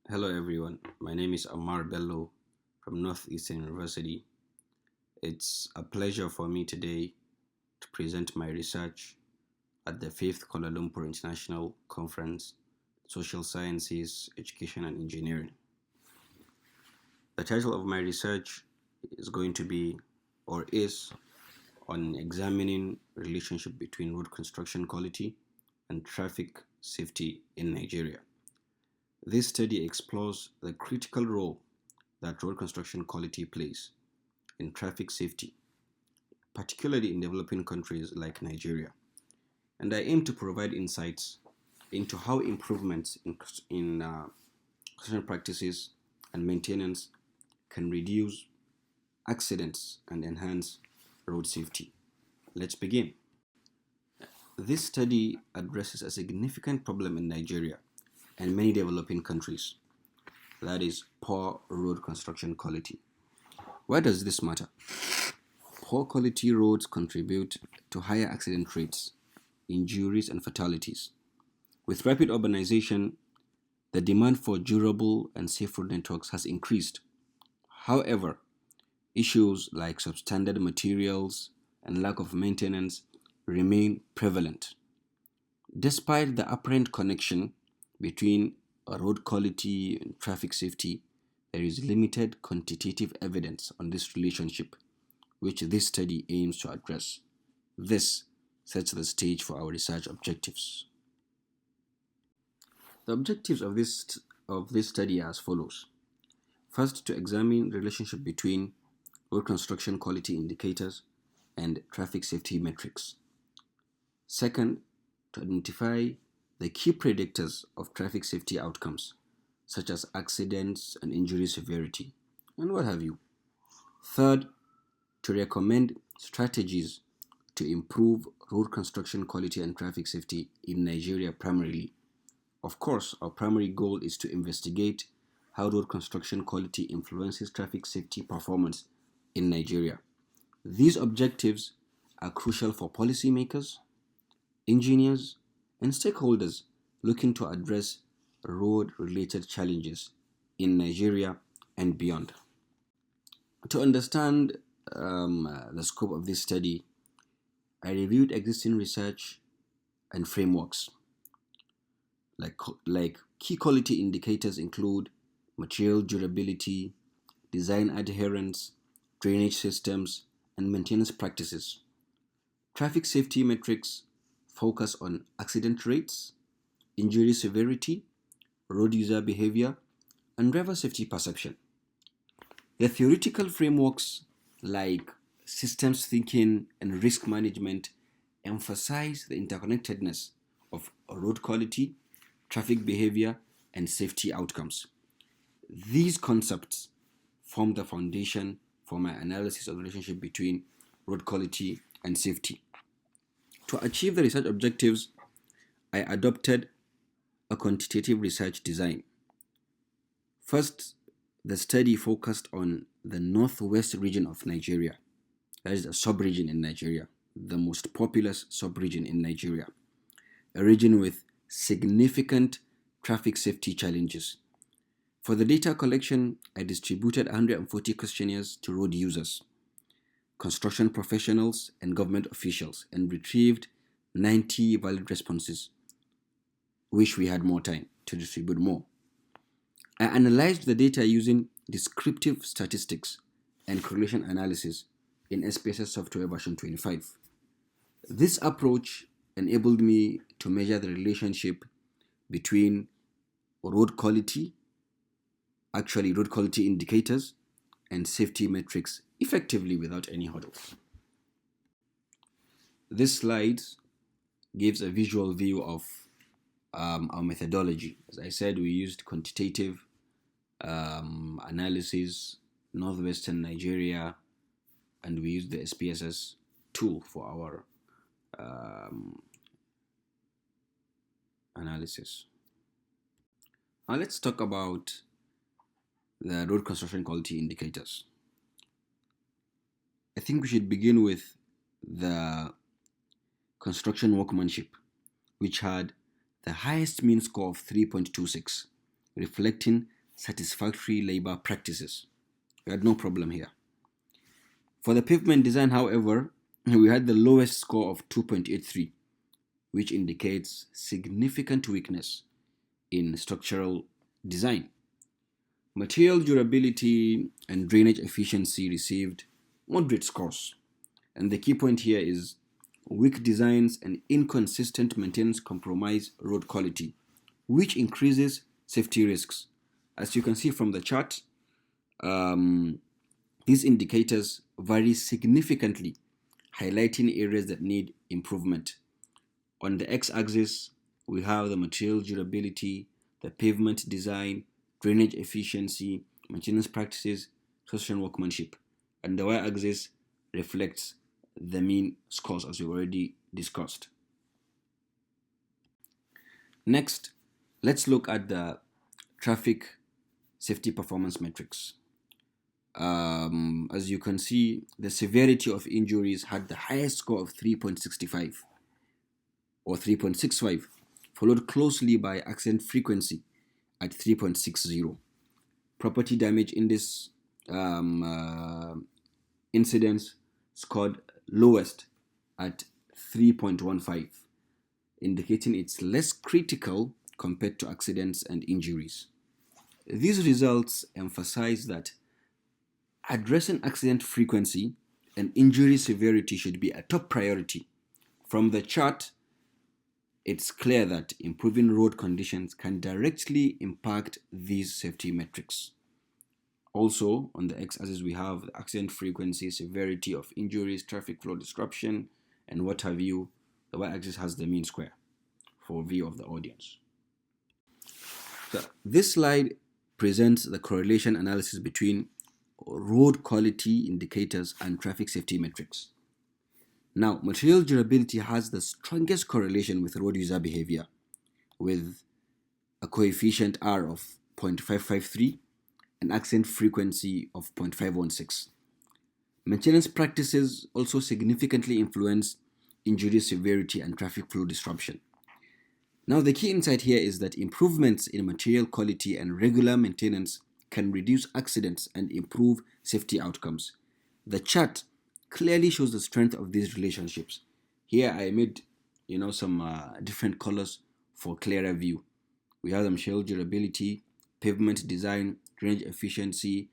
Hello everyone, my name is Ammar Bello from Northeastern University. It's a pleasure for me today to present my research at the 5th Kuala Lumpur International Conference, Social Sciences, Education and Engineering. The title of my research is going to be, or is, on examining relationship between road construction quality and traffic safety in Nigeria. This study explores the critical role that road construction quality plays in traffic safety, particularly in developing countries like Nigeria. And I aim to provide insights into how improvements in construction practices and maintenance can reduce accidents and enhance road safety. Let's begin. This study addresses a significant problem in Nigeria and many developing countries, that is, poor road construction quality. Why does this matter? Poor quality roads contribute to higher accident rates, injuries, and fatalities. With rapid urbanization, the demand for durable and safe road networks has increased. However, issues like substandard materials and lack of maintenance remain prevalent. Despite the apparent connection between road quality and traffic safety, there is limited quantitative evidence on this relationship, which this study aims to address. This sets the stage for our research objectives. The objectives of this study are as follows. First, to examine the relationship between road construction quality indicators and traffic safety metrics. Second, to identify the key predictors of traffic safety outcomes, such as accidents and injury severity, and what have you. Third, to recommend strategies to improve road construction quality and traffic safety in Nigeria primarily. Of course, our primary goal is to investigate how road construction quality influences traffic safety performance in Nigeria. These objectives are crucial for policymakers, engineers, and stakeholders looking to address road-related challenges in Nigeria and beyond. To understand the scope of this study, I reviewed existing research and frameworks. Like key quality indicators include material durability, design adherence, drainage systems, and maintenance practices. Traffic safety metrics focus on accident rates, injury severity, road user behavior, and driver safety perception. The theoretical frameworks like systems thinking and risk management emphasize the interconnectedness of road quality, traffic behavior, and safety outcomes. These concepts form the foundation for my analysis of the relationship between road quality and safety. To achieve the research objectives, I adopted a quantitative research design. First, the study focused on the northwest region of Nigeria. That is a sub-region in Nigeria, the most populous sub-region in Nigeria, a region with significant traffic safety challenges. For the data collection, I distributed 140 questionnaires to road users, construction professionals, and government officials, and retrieved 90 valid responses. Wish we had more time to distribute more. I analyzed the data using descriptive statistics and correlation analysis in SPSS software version 25. This approach enabled me to measure the relationship between road quality indicators, and safety metrics effectively without any hurdles. This slide gives a visual view of our methodology. As I said, we used quantitative analysis, Northwestern Nigeria, and we used the SPSS tool for our analysis. Now let's talk about the road construction quality indicators. I think we should begin with the construction workmanship, which had the highest mean score of 3.26, reflecting satisfactory labor practices. We had no problem here. For the pavement design, however, we had the lowest score of 2.83, which indicates significant weakness in structural design. Material durability and drainage efficiency received moderate scores. And the key point here is weak designs and inconsistent maintenance compromise road quality, which increases safety risks. As you can see from the chart, these indicators vary significantly, highlighting areas that need improvement. On the x-axis, we have the material durability, the pavement design, drainage efficiency, maintenance practices, social workmanship. And the y-axis reflects the mean scores as we already discussed. Next, let's look at the traffic safety performance metrics. As you can see, the severity of injuries had the highest score of 3.65 or 3.65, followed closely by accident frequency at 3.60. Property damage in this incidents scored lowest at 3.15, indicating it's less critical compared to accidents and injuries. These results emphasize that addressing accident frequency and injury severity should be a top priority. From the chart, it's clear that improving road conditions can directly impact these safety metrics. Also, on the x-axis, we have the accident frequency, severity of injuries, traffic flow disruption, and what have you. The y-axis has the mean square for view of the audience. So this slide presents the correlation analysis between road quality indicators and traffic safety metrics. Now, material durability has the strongest correlation with road user behavior, with a coefficient R of 0.553 and accident frequency of 0.516. Maintenance practices also significantly influence injury severity and traffic flow disruption. Now, the key insight here is that improvements in material quality and regular maintenance can reduce accidents and improve safety outcomes. The chart clearly shows the strength of these relationships. Here I made some different colors for clearer view. We have the material durability, pavement design, drainage efficiency,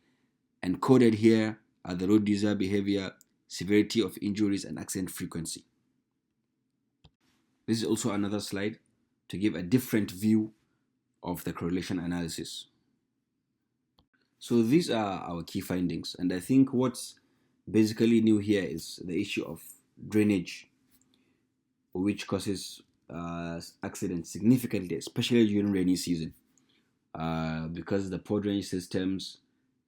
and coded here are the road user behavior, severity of injuries, and accident frequency. This is also another slide to give a different view of the correlation analysis. So these are our key findings, and I think what's basically new here is the issue of drainage, which causes accidents significantly, especially during rainy season, because the poor drainage systems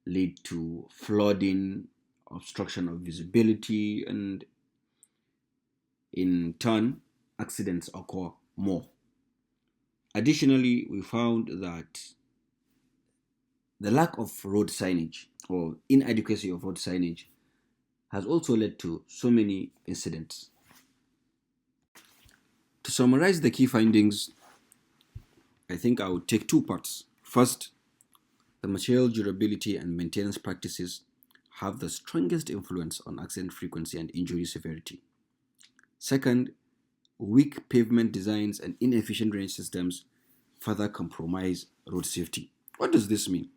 lead to flooding, obstruction of visibility, and in turn, accidents occur more. Additionally, we found that the lack of road signage or inadequacy of road signage has also led to so many incidents. To summarize the key findings, I think I would take two parts. First, the material durability and maintenance practices have the strongest influence on accident frequency and injury severity. Second, weak pavement designs and inefficient drainage systems further compromise road safety. What does this mean?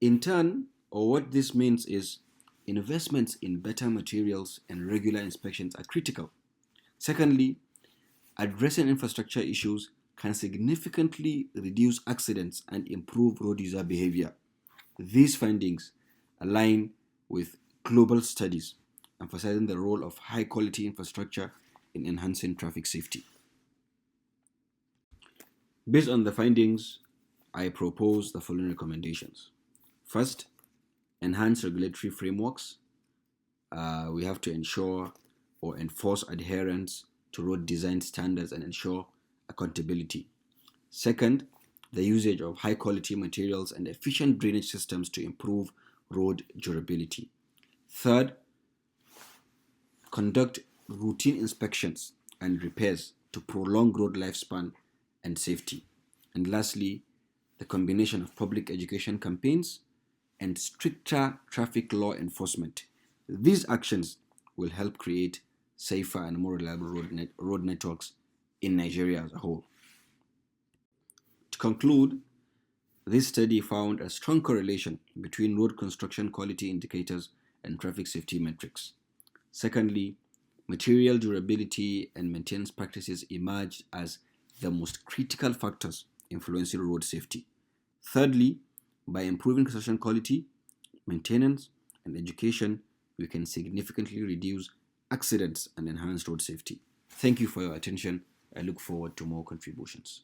In turn, or what this means is investments in better materials and regular inspections are critical. Secondly, addressing infrastructure issues can significantly reduce accidents and improve road user behavior. These findings align with global studies emphasizing the role of high-quality infrastructure in enhancing traffic safety. Based on the findings, I propose the following recommendations. First, enhance regulatory frameworks. We have to ensure or enforce adherence to road design standards and ensure accountability. Second, the usage of high-quality materials and efficient drainage systems to improve road durability. Third, conduct routine inspections and repairs to prolong road lifespan and safety. And lastly, the combination of public education campaigns and stricter traffic law enforcement. These actions will help create safer and more reliable road networks in Nigeria as a whole. To conclude, this study found a strong correlation between road construction quality indicators and traffic safety metrics. Secondly, material durability and maintenance practices emerged as the most critical factors influencing road safety. Thirdly, by improving construction quality, maintenance, and education, we can significantly reduce accidents and enhance road safety. Thank you for your attention. I look forward to more contributions.